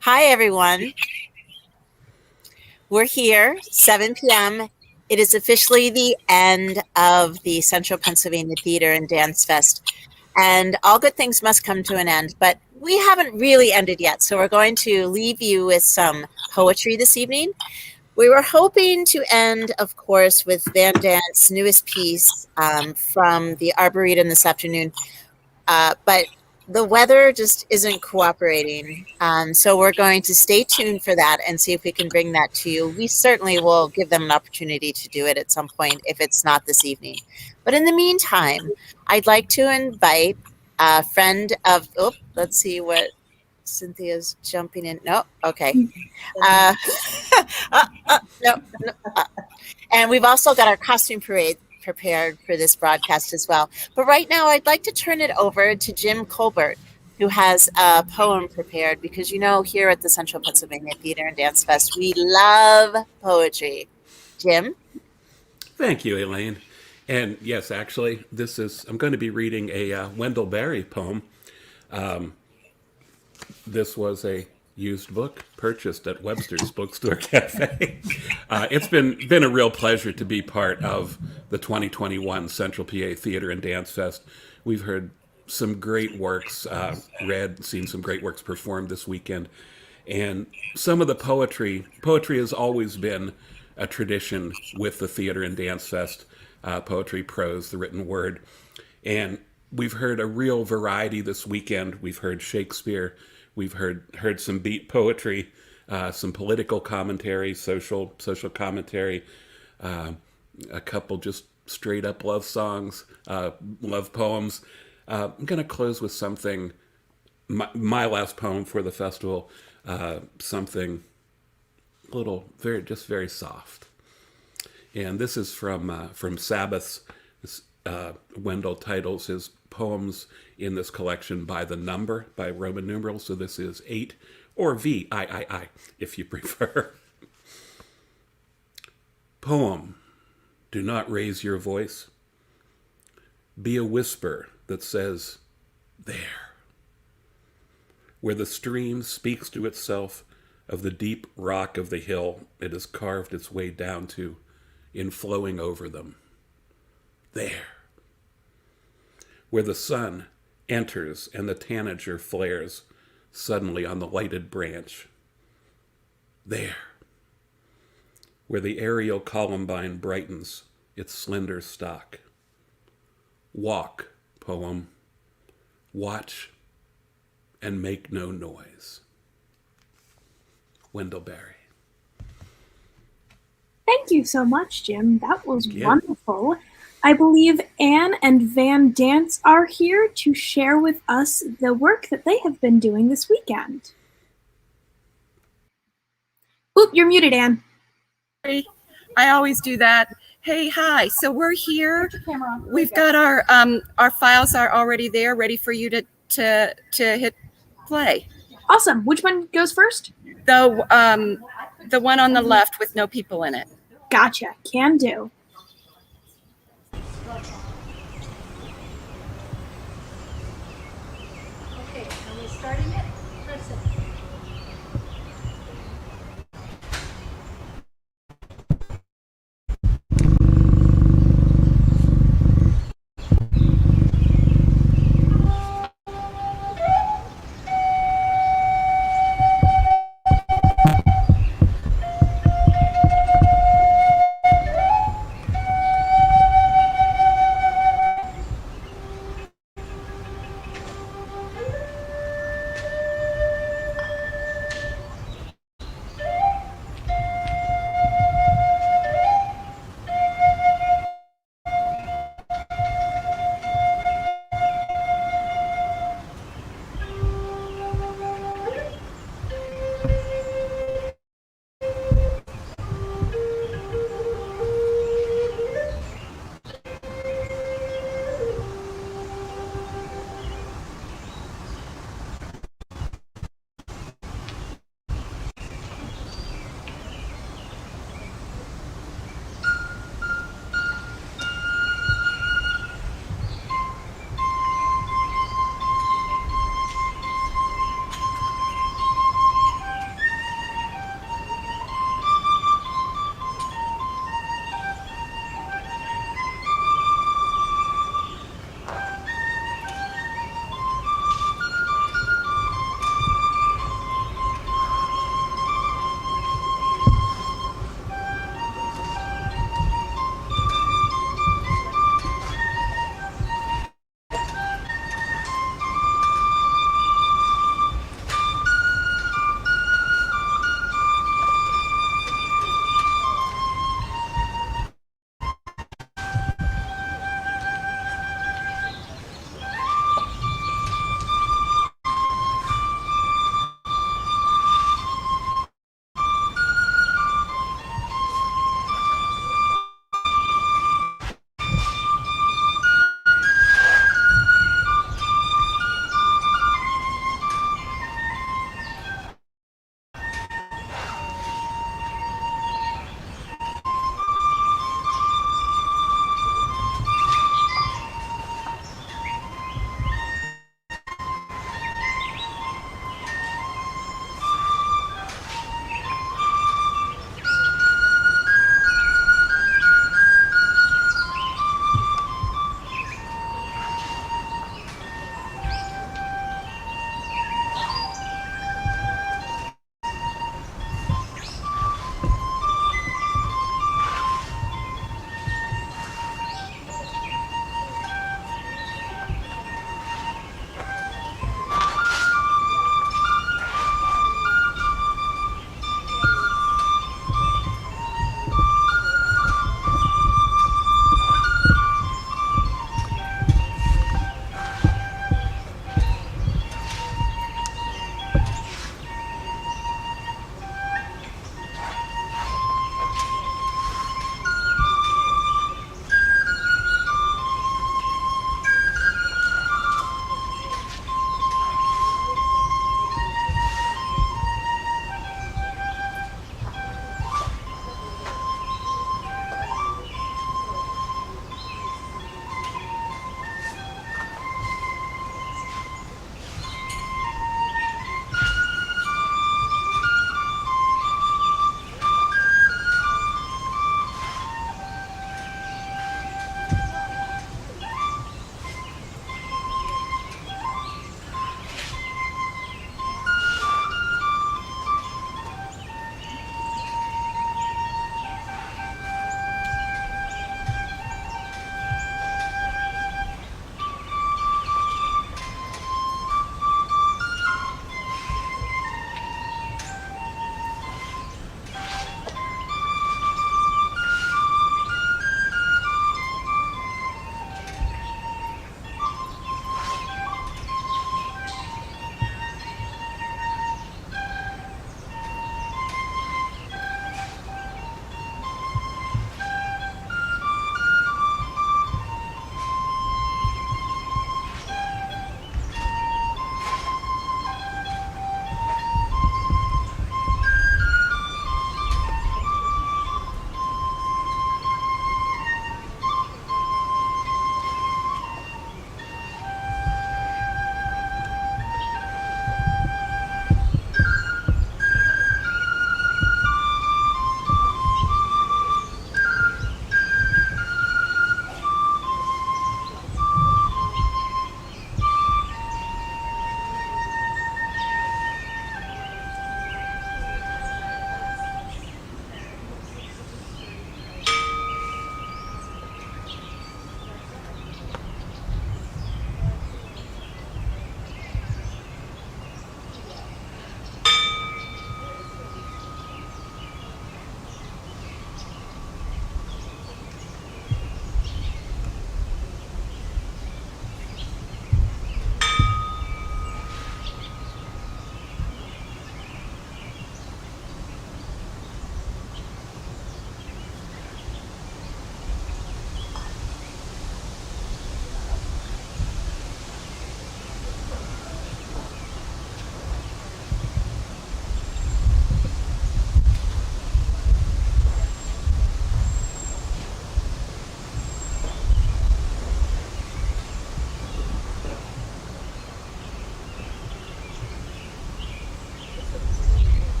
Hi, everyone. We're here, 7 p.m. It is officially the end of the Central Pennsylvania Theater and Dance Fest, and all good things must come to an end, but we haven't really ended yet, so we're going to leave you with some poetry this evening. We were hoping to end, of course, with VanDance's newest piece from the Arboretum this afternoon, but the weather just isn't cooperating. So we're going to stay tuned for that and see if we can bring that to you. We certainly will give them an opportunity to do it at some point if it's not this evening. But in the meantime, I'd like to invite a friend of, let's see what Cynthia's jumping in. No, okay. Uh, no, no, and we've also got our costume parade prepared for this broadcast as well. But right now, I'd like to turn it over to Jim Colbert, who has a poem prepared because, here at the Central Pennsylvania Theater and Dance Fest, we love poetry. Jim? Thank you, Elaine. And yes, actually, I'm going to be reading a Wendell Berry poem. This was a used book purchased at Webster's Bookstore Cafe. It's been a real pleasure to be part of the 2021 Central PA Theater and Dance Fest. We've heard some great works seen some great works performed this weekend. And some of the poetry has always been a tradition with the Theater and Dance Fest, poetry, prose, the written word. And we've heard a real variety this weekend. We've heard Shakespeare. We've heard some beat poetry, some political commentary, social commentary, a couple just straight up love songs, love poems. I'm going to close with something, my last poem for the festival, something very soft. And this is from Sabbath's. Wendell titles his poems in this collection by the number, by Roman numerals. So this is 8, or VIII, if you prefer. Poem, do not raise your voice. Be a whisper that says, there. Where the stream speaks to itself of the deep rock of the hill it has carved its way down to in flowing over them. There. Where the sun enters and the tanager flares suddenly on the lighted branch. There. Where the aerial columbine brightens its slender stalk. Walk, poem. Watch and make no noise. Wendell Berry. Thank you so much, Jim. That was wonderful. I believe Anne and VanDance are here to share with us the work that they have been doing this weekend. Oop, you're muted, Anne. I always do that. Hey, hi. So we're here. We've got our files are already there, ready for you to hit play. Awesome. Which one goes first? The one on the left with no people in it. Gotcha. Can do.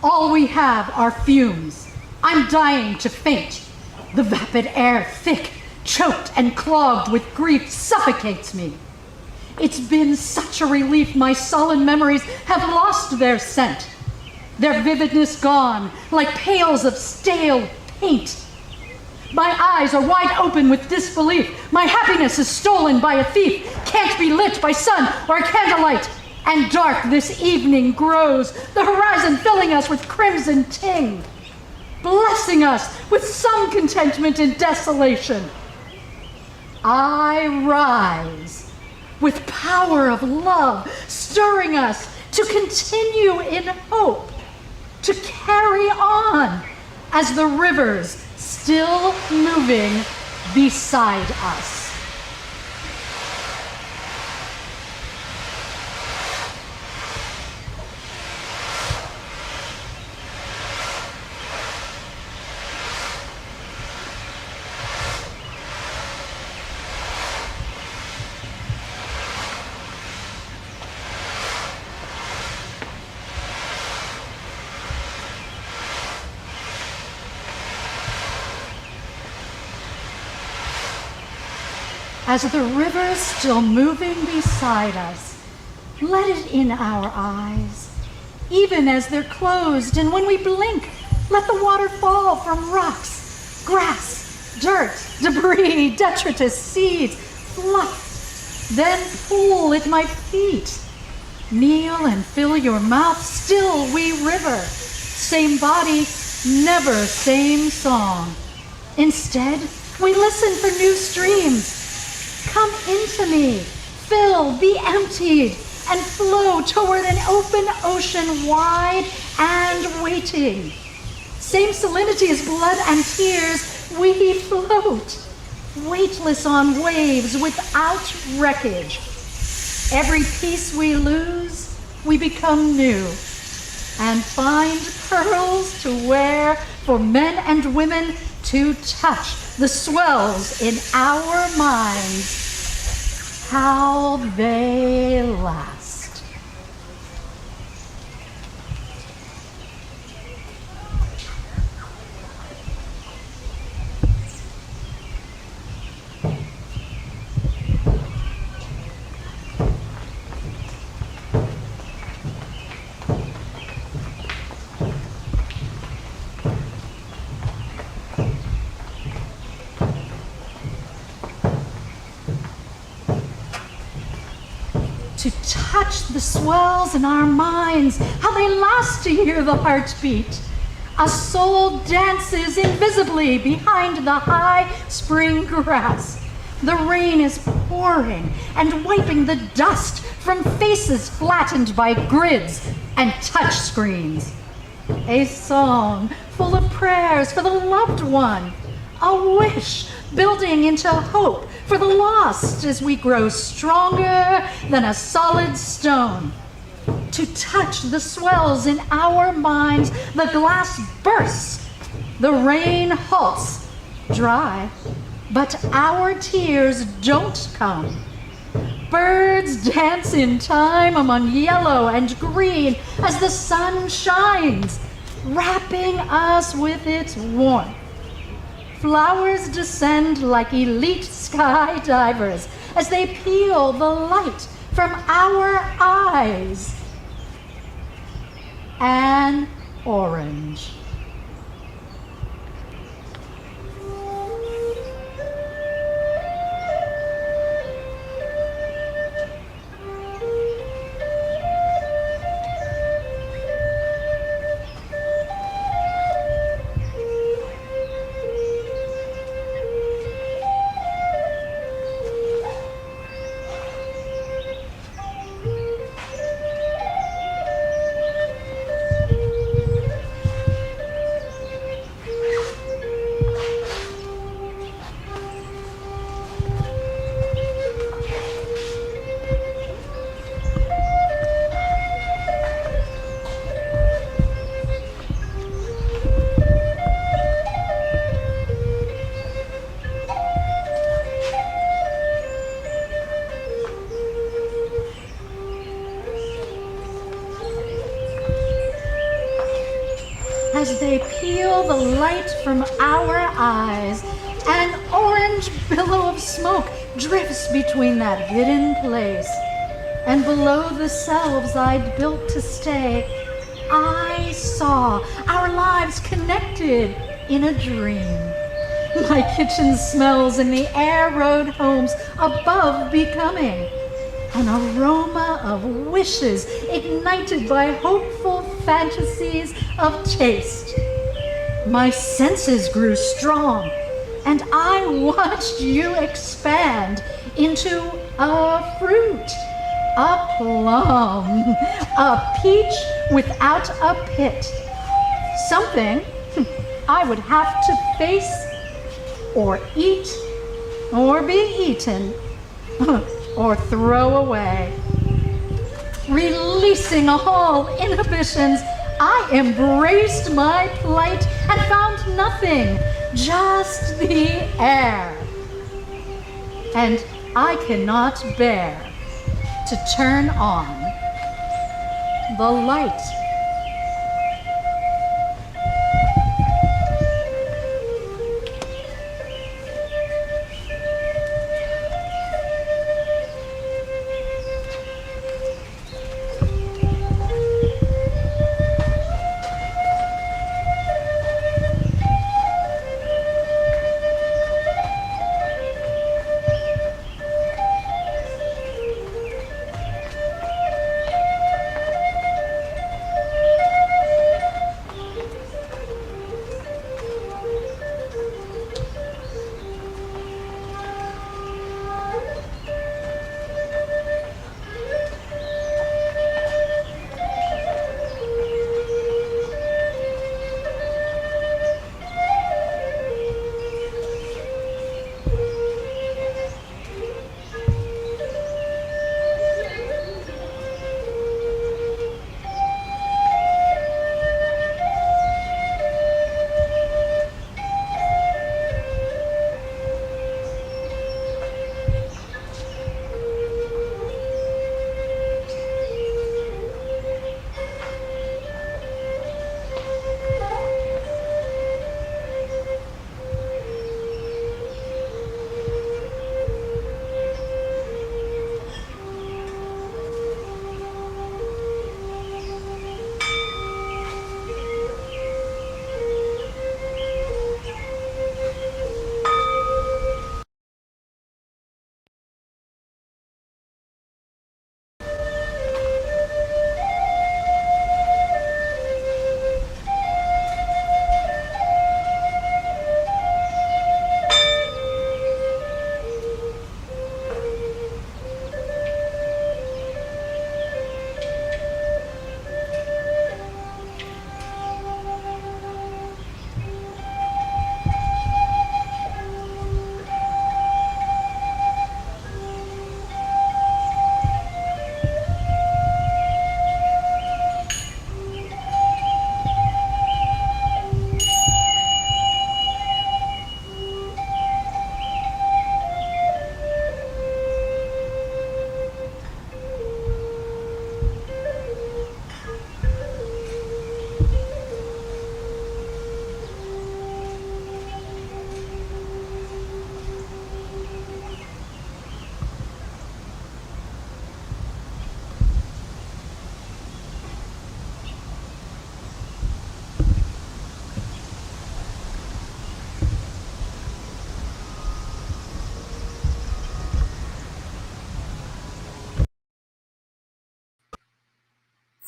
All we have are fumes. I'm dying to faint. The vapid air, thick, choked and clogged with grief, suffocates me. It's been such a relief my sullen memories have lost their scent. Their vividness gone, like pails of stale paint. My eyes are wide open with disbelief. My happiness is stolen by a thief, can't be lit by sun or candlelight. And dark this evening grows, the horizon filling us with crimson ting, blessing us with some contentment in desolation. I rise with power of love, stirring us to continue in hope, to carry on as the rivers still moving beside us. As the river's still moving beside us, let it in our eyes, even as they're closed, and when we blink, let the water fall from rocks, grass, dirt, debris, detritus, seeds, fluff, then pool at my feet. Kneel and fill your mouth, still we river, same body, never same song. Instead, we listen for new streams. Come into me, fill, be emptied, and flow toward an open ocean wide and waiting. Same salinity as blood and tears, we float, weightless on waves without wreckage. Every piece we lose, we become new, and find pearls to wear for men and women to touch the swells in our minds, how they last. To touch the swells in our minds, how they last to hear the heartbeat. A soul dances invisibly behind the high spring grass. The rain is pouring and wiping the dust from faces flattened by grids and touch screens. A song full of prayers for the loved one. A wish building into hope for the lost as we grow stronger than a solid stone. To touch the swells in our minds, the glass bursts, the rain halts, dry, but our tears don't come. Birds dance in time among yellow and green as the sun shines, wrapping us with its warmth. Flowers descend like elite skydivers as they peel the light from our eyes. An orange. as they peel the light from our eyes. An orange billow of smoke drifts between that hidden place. And below the selves I'd built to stay, I saw our lives connected in a dream. My kitchen smells in the air-rode homes above becoming. An aroma of wishes ignited by hopeful fantasies of taste. My senses grew strong, and I watched you expand into a fruit, a plum, a peach without a pit. Something I would have to face or eat or be eaten or throw away. Releasing all inhibitions, I embraced my plight and found nothing, just the air. And I cannot bear to turn on the light.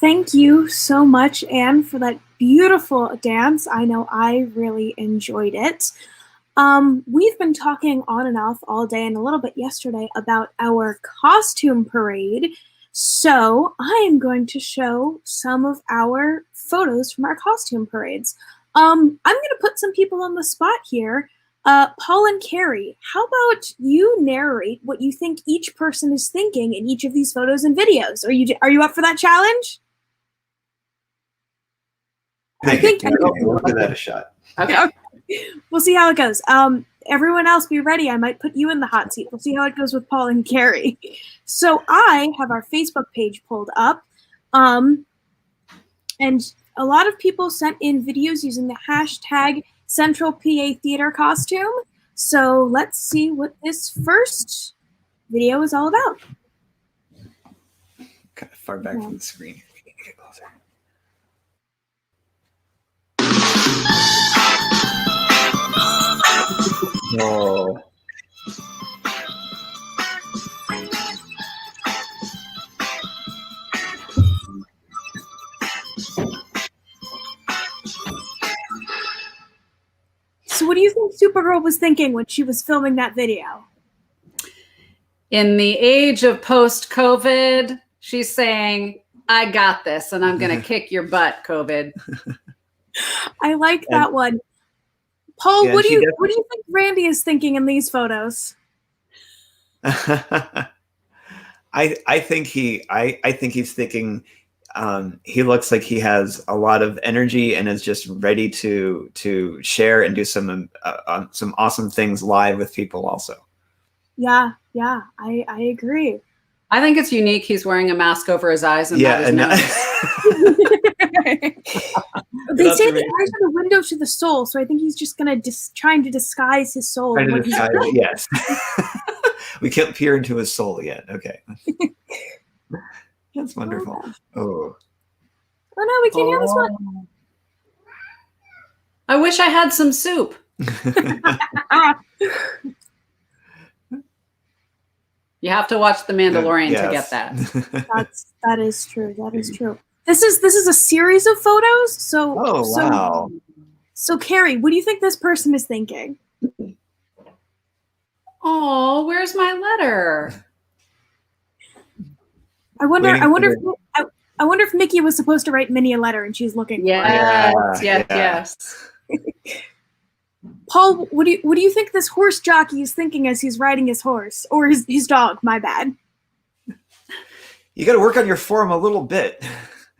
Thank you so much, Anne, for that beautiful dance. I know I really enjoyed it. We've been talking on and off all day and a little bit yesterday about our costume parade. So I am going to show some of our photos from our costume parades. I'm going to put some people on the spot here. Paul and Carrie, how about you narrate what you think each person is thinking in each of these photos and videos? Are you up for that challenge? I think we'll give that a shot. Okay. We'll see how it goes. Everyone else be ready. I might put you in the hot seat. We'll see how it goes with Paul and Carrie. So I have our Facebook page pulled up. And a lot of people sent in videos using the hashtag Central PA Theater costume. So let's see what this first video is all about. Kind of far back from the screen. Get closer. Oh. So what do you think Supergirl was thinking when she was filming that video? In the age of post-COVID, she's saying, I got this, and I'm going to kick your butt, COVID. I like that one. Paul, what do you think Randy is thinking in these photos? I think he's thinking he looks like he has a lot of energy and is just ready to share and do some awesome things live with people also. Yeah, I agree. I think it's unique he's wearing a mask over his eyes and not his nose. They say the eyes are the window to the soul, so I think he's just gonna trying to disguise his soul. Yes. We can't peer into his soul yet. Okay. That's wonderful. Oh no, we can't hear this one. I wish I had some soup. You have to watch The Mandalorian to get that. That is true. That is true. This is a series of photos. So wow. So Carrie, what do you think this person is thinking? Oh, where's my letter? I wonder if Mickey was supposed to write Minnie a letter and she's looking. Yes. Paul, what do you think this horse jockey is thinking as he's riding his horse or his dog? My bad. You got to work on your form a little bit.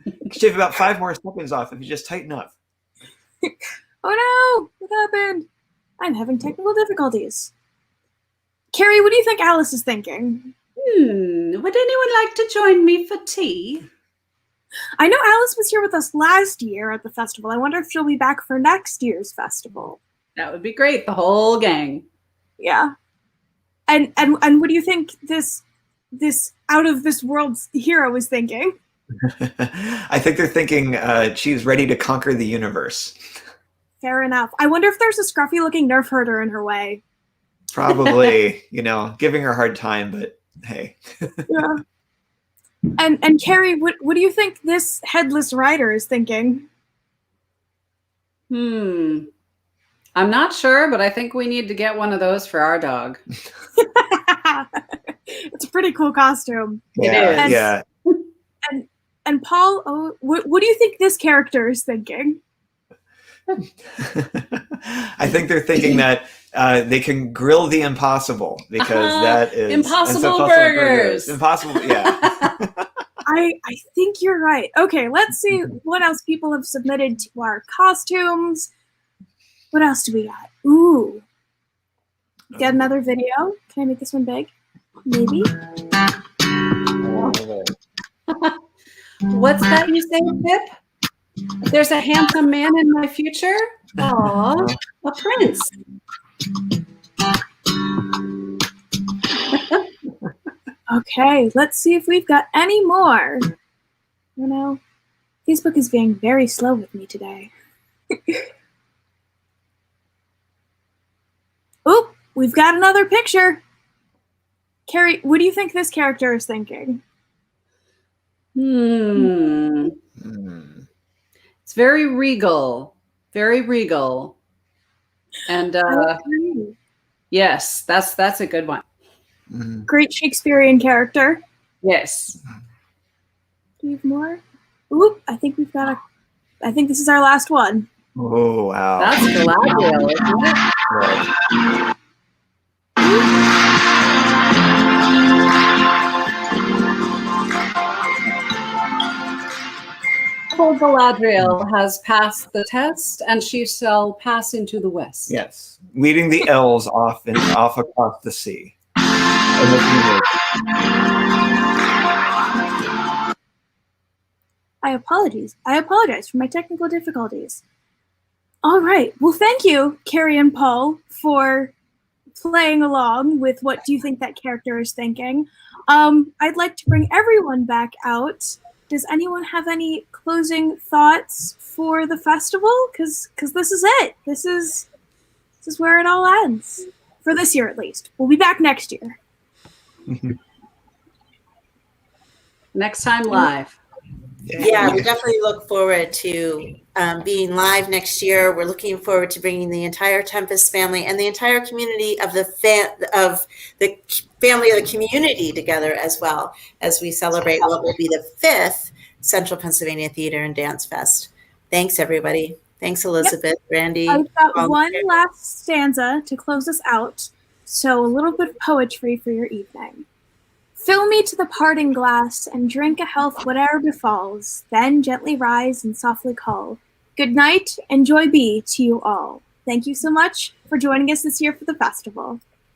You can shave about 5 more seconds off if you just tighten up. Oh no! What happened? I'm having technical difficulties. Carrie, what do you think Alice is thinking? Would anyone like to join me for tea? I know Alice was here with us last year at the festival. I wonder if she'll be back for next year's festival. That would be great. The whole gang. Yeah. And what do you think this out of this world hero is thinking? I think they're thinking she's ready to conquer the universe. Fair enough. I wonder if there's a scruffy looking nerf herder in her way. Probably, giving her a hard time, but hey. Yeah. And Carrie, what do you think this headless rider is thinking? I'm not sure, but I think we need to get one of those for our dog. It's a pretty cool costume. Yeah, yeah. And Paul, what do you think this character is thinking? I think they're thinking that they can grill the impossible because that is Impossible Burgers. Impossible, yeah. I think you're right. Okay, let's see what else people have submitted to our costumes. What else do we got? Ooh. Get another video. Can I make this one big? Maybe. What's that you say, Pip? There's a handsome man in my future? Aw, a prince. Okay, let's see if we've got any more. Facebook is being very slow with me today. Oop, we've got another picture. Carrie, what do you think this character is thinking? It's very regal. Very regal. And yes, that's a good one. Great Shakespearean character. Yes. Do you have more? Oop, I think this is our last one. Oh, wow. That's Galadriel, isn't it? Right. Galadriel has passed the test, and she shall pass into the west. Yes, leading the elves off across the sea. I apologize for my technical difficulties. All right. Well, thank you, Carrie and Paul, for playing along with what do you think that character is thinking. I'd like to bring everyone back out. Does anyone have any closing thoughts for the festival? Because this is it. This is where it all ends. For this year, at least. We'll be back next year. Next time live. Yeah, we definitely look forward to being live next year. We're looking forward to bringing the entire Tempest family and the entire community of the family of the community together, as well as we celebrate what will be the 5th Central Pennsylvania Theater and Dance Fest. Thanks, everybody. Thanks, Elizabeth, Randy. I've got one last stanza to close us out. So a little bit of poetry for your evening. Fill me to the parting glass and drink a health whate'er befalls, then gently rise and softly call. Good night and joy be to you all. Thank you so much for joining us this year for the festival.